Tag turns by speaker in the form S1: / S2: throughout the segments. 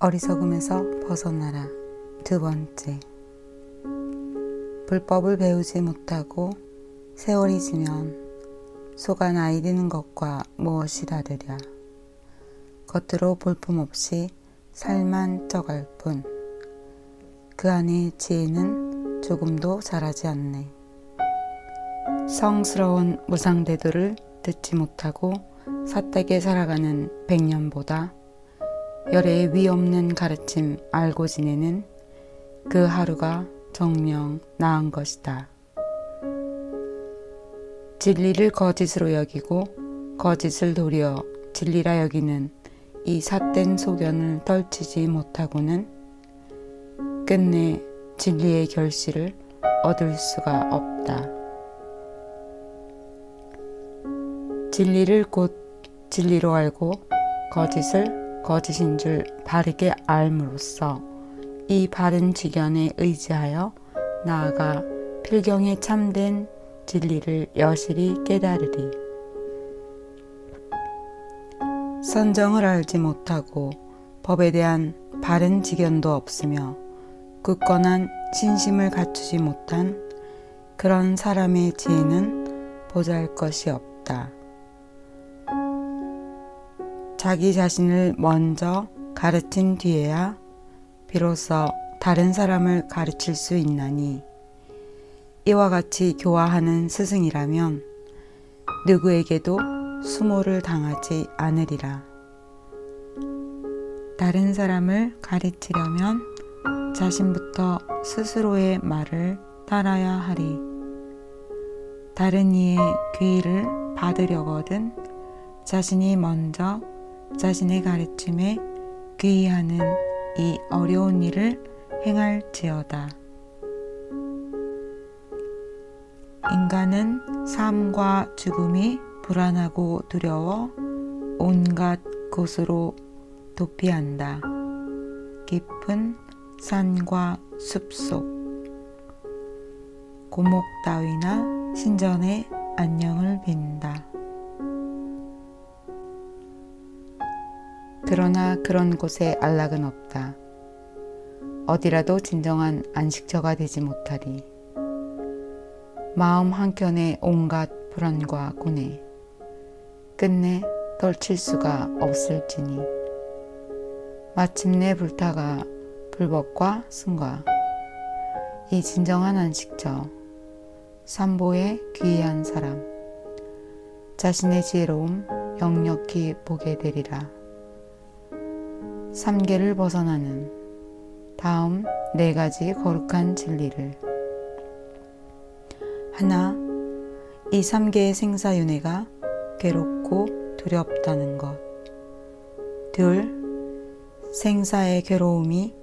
S1: 어리석음에서 벗어나라. 두 번째. 불법을 배우지 못하고 세월이 지면 소가 나이 드는 것과 무엇이 다르랴. 겉으로 볼품없이 살만 쪄갈 뿐 그 안의 지혜는 조금도 자라지 않네. 성스러운 무상대도를 듣지 못하고 삿되게 살아가는 100년보다 열의 위 없는 가르침 알고 지내는 그 하루가 정녕 나은 것이다. 진리를 거짓으로 여기고 거짓을 도리어 진리라 여기는 이 삿된 소견을 떨치지 못하고는 끝내 진리의 결실을 얻을 수가 없다. 진리를 곧 진리로 알고 거짓을 거짓인 줄 바르게 알므로써 이 바른 지견에 의지하여 나아가 필경에 참된 진리를 여실히 깨달으리. 선정을 알지 못하고 법에 대한 바른 지견도 없으며 굳건한 신심을 갖추지 못한 그런 사람의 지혜는 보잘것이 없다. 자기 자신을 먼저 가르친 뒤에야 비로소 다른 사람을 가르칠 수 있나니 이와 같이 교화하는 스승이라면 누구에게도 수모를 당하지 않으리라. 다른 사람을 가르치려면 자신부터 스스로의 말을 따라야 하리. 다른 이의 귀의를 받으려거든 자신이 먼저 자신의 가르침에 귀의하는 이 어려운 일을 행할지어다. 인간은 삶과 죽음이 불안하고 두려워 온갖 곳으로 도피한다. 깊은 산과 숲속, 고목 따위나 신전의 안녕을 빈다. 그러나 그런 곳에 안락은 없다. 어디라도 진정한 안식처가 되지 못하리. 마음 한켠에 온갖 불안과 고뇌, 끝내 떨칠 수가 없을지니 마침내 불타가 불법과 승과 이 진정한 안식처, 삼보에 귀의한 사람, 자신의 지혜로움 역력히 보게 되리라. 삼계를 벗어나는 다음 4가지 거룩한 진리를. 하나, 이 3개의 생사윤회가 괴롭고 두렵다는 것. 둘, 생사의 괴로움이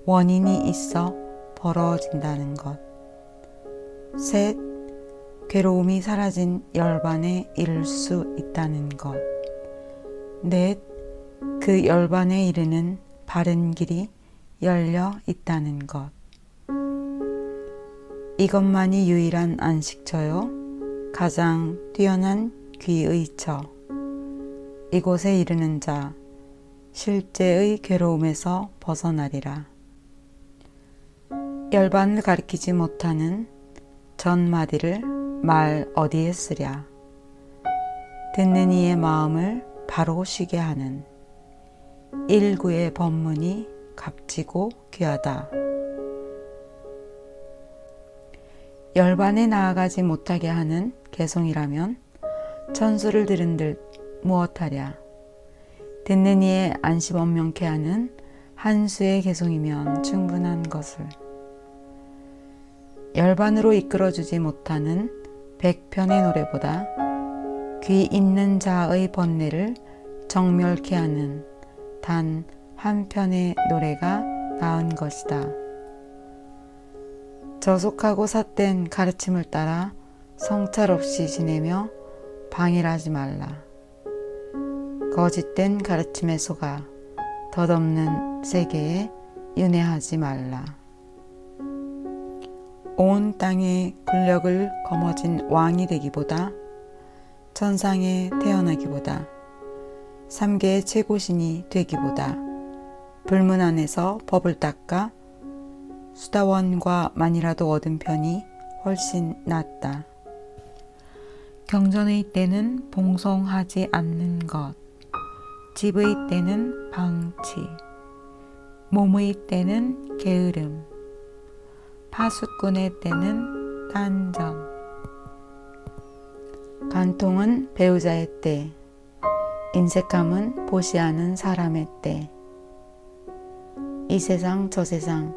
S1: 원인이 있어 벌어진다는 것. 셋, 괴로움이 사라진 열반에 이를 수 있다는 것. 넷, 그 열반에 이르는 바른 길이 열려 있다는 것. 이것만이 유일한 안식처요, 가장 뛰어난 귀의 처. 이곳에 이르는 자, 실제의 괴로움에서 벗어나리라. 열반을 가리키지 못하는 전마디를 말 어디에 쓰랴. 듣는 이의 마음을 바로 쉬게 하는 일구의 법문이 값지고 귀하다. 열반에 나아가지 못하게 하는 개송이라면 천수를 들은 듯 무엇하랴. 듣는 이의 안심언명케 하는 한 수의 개송이면 충분한 것을. 열반으로 이끌어주지 못하는 100편의 노래보다 귀 있는 자의 번뇌를 정멸케 하는 단 한 편의 노래가 나은 것이다. 저속하고 삿된 가르침을 따라 성찰 없이 지내며 방일하지 말라. 거짓된 가르침에 속아 덧없는 세계에 윤회하지 말라. 온 땅의 권력을 거머쥔 왕이 되기보다 천상에 태어나기보다 3계의 최고신이 되기보다 불문 안에서 법을 닦아 수다원과 만이라도 얻은 편이 훨씬 낫다. 경전의 때는 봉송하지 않는 것, 집의 때는 방치, 몸의 때는 게으름, 파수꾼의 때는 딴점, 간통은 배우자의 때, 인색함은 보시하는 사람의 때. 이 세상 저 세상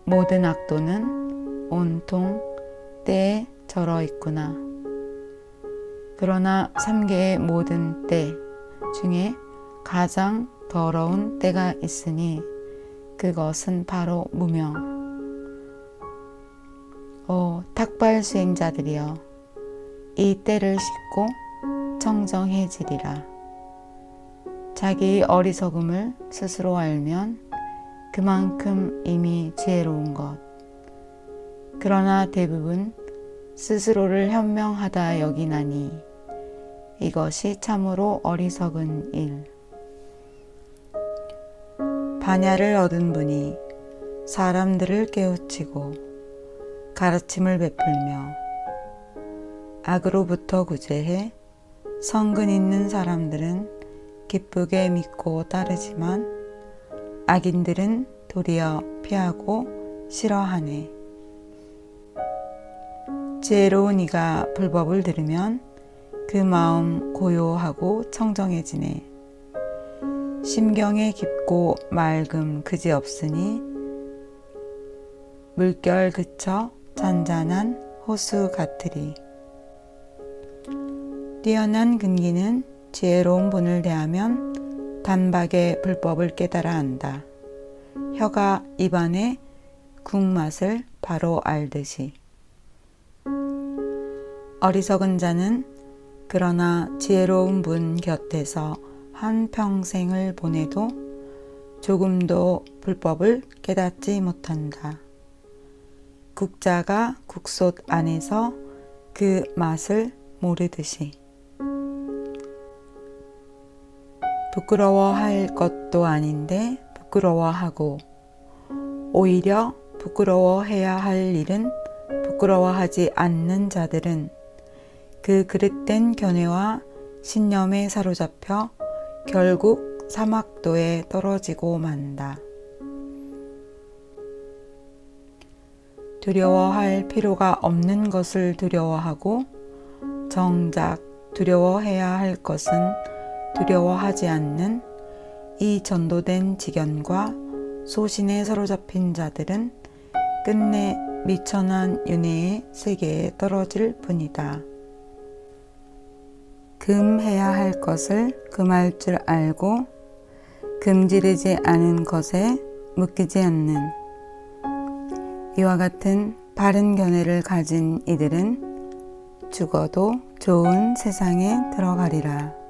S1: 모든 악도는 온통 때에 절어 있구나. 그러나 3개의 모든 때 중에 가장 더러운 때가 있으니 그것은 바로 무명. 오 탁발 수행자들이여, 이 때를 씻고 청정해지리라. 자기의 어리석음을 스스로 알면 그만큼 이미 지혜로운 것. 그러나 대부분 스스로를 현명하다 여기나니 이것이 참으로 어리석은 일. 반야를 얻은 분이 사람들을 깨우치고 가르침을 베풀며 악으로부터 구제해 성근 있는 사람들은 기쁘게 믿고 따르지만 악인들은 도리어 피하고 싫어하네. 지혜로운 이가 불법을 들으면 그 마음 고요하고 청정해지네. 심경에 깊고 맑음 그지없으니 물결 그쳐 잔잔한 호수 같으리. 뛰어난 근기는 지혜로운 분을 대하면 단박에 불법을 깨달아 안다. 혀가 입안의 국맛을 바로 알듯이. 어리석은 자는 그러나 지혜로운 분 곁에서 한평생을 보내도 조금도 불법을 깨닫지 못한다. 국자가 국솥 안에서 그 맛을 모르듯이. 부끄러워할 것도 아닌데 부끄러워하고, 오히려 부끄러워해야 할 일은 부끄러워하지 않는 자들은 그 그릇된 견해와 신념에 사로잡혀 결국 사막도에 떨어지고 만다. 두려워할 필요가 없는 것을 두려워하고 정작 두려워해야 할 것은 두려워하지 않는 이 전도된 지견과 소신에 사로잡힌 자들은 끝내 미천한 윤회의 세계에 떨어질 뿐이다. 금해야 할 것을 금할 줄 알고 금지되지 않은 것에 묶이지 않는 이와 같은 바른 견해를 가진 이들은 죽어도 좋은 세상에 들어가리라.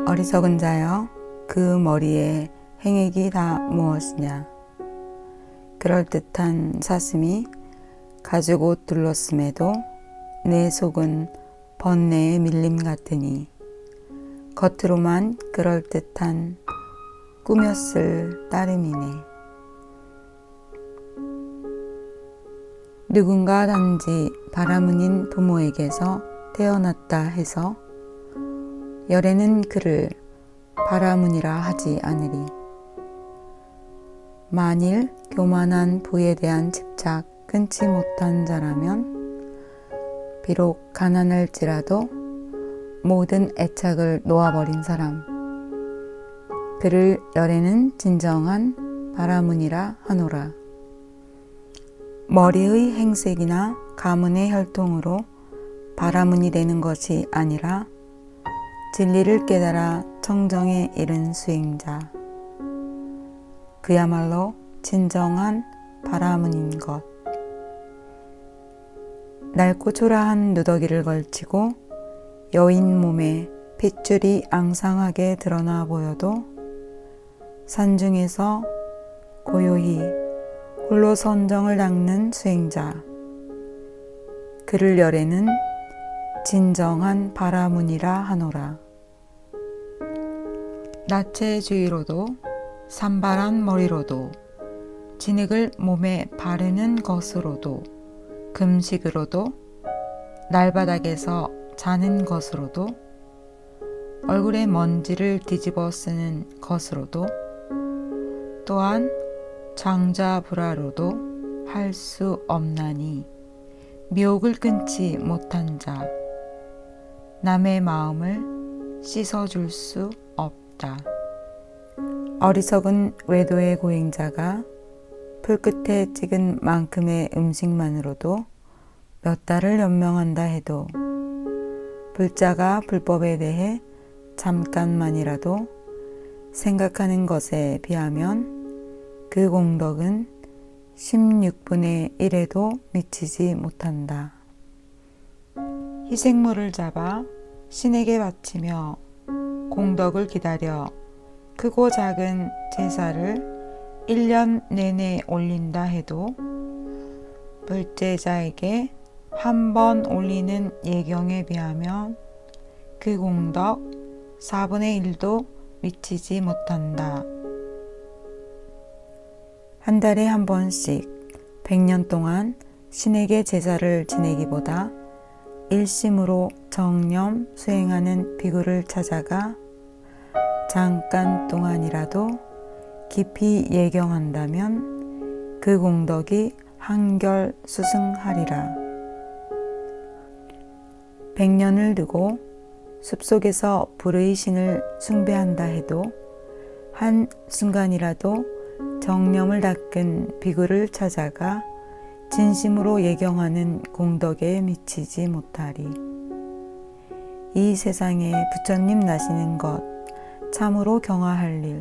S1: 어리석은 자여, 그 머리에 행액이 다 무엇이냐. 그럴듯한 사슴이 가죽옷 둘렀음에도 내 속은 번뇌의 밀림 같으니 겉으로만 그럴듯한 꾸몄을 따름이네. 누군가 단지 바라문인 부모에게서 태어났다 해서 열에는 그를 바라문이라 하지 않으리. 만일 교만한 부에 대한 집착 끊지 못한 자라면 비록 가난할지라도 모든 애착을 놓아버린 사람, 그를 열에는 진정한 바라문이라 하노라. 머리의 행색이나 가문의 혈통으로 바라문이 되는 것이 아니라 진리를 깨달아 청정에 이른 수행자, 그야말로 진정한 바라문인 것. 낡고 초라한 누더기를 걸치고 여인 몸에 핏줄이 앙상하게 드러나 보여도 산중에서 고요히 홀로 선정을 닦는 수행자, 그를 열에는 진정한 바라문이라 하노라. 나체주의로도 산발한 머리로도 진흙을 몸에 바르는 것으로도 금식으로도 날바닥에서 자는 것으로도 얼굴에 먼지를 뒤집어 쓰는 것으로도 또한 장자불화로도 할 수 없나니 미혹을 끊지 못한 자 남의 마음을 씻어줄 수 없다. 어리석은 외도의 고행자가 풀끝에 찍은 만큼의 음식만으로도 몇 달을 연명한다 해도 불자가 불법에 대해 잠깐만이라도 생각하는 것에 비하면 그 공덕은 16분의 1에도 미치지 못한다. 희생물을 잡아 신에게 바치며 공덕을 기다려 크고 작은 제사를 1년 내내 올린다 해도 불제자에게 한 번 올리는 예경에 비하면 그 공덕 4분의 1도 미치지 못한다. 한 달에 한 번씩 100년 동안 신에게 제사를 지내기보다 일심으로 정념 수행하는 비구를 찾아가 잠깐 동안이라도 깊이 예경한다면 그 공덕이 한결 수승하리라. 100년을 두고 숲속에서 불의 신을 숭배한다 해도 한 순간이라도 정념을 닦은 비구를 찾아가 진심으로 예경하는 공덕에 미치지 못하리. 이 세상에 부처님 나시는 것 참으로 경화할 일.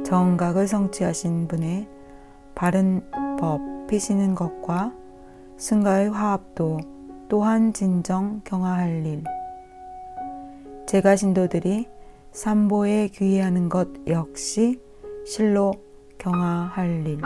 S1: 정각을 성취하신 분의 바른 법 피시는 것과 승가의 화합도 또한 진정 경화할 일. 제가 신도들이 삼보에 귀의하는 것 역시 실로 경화할 일.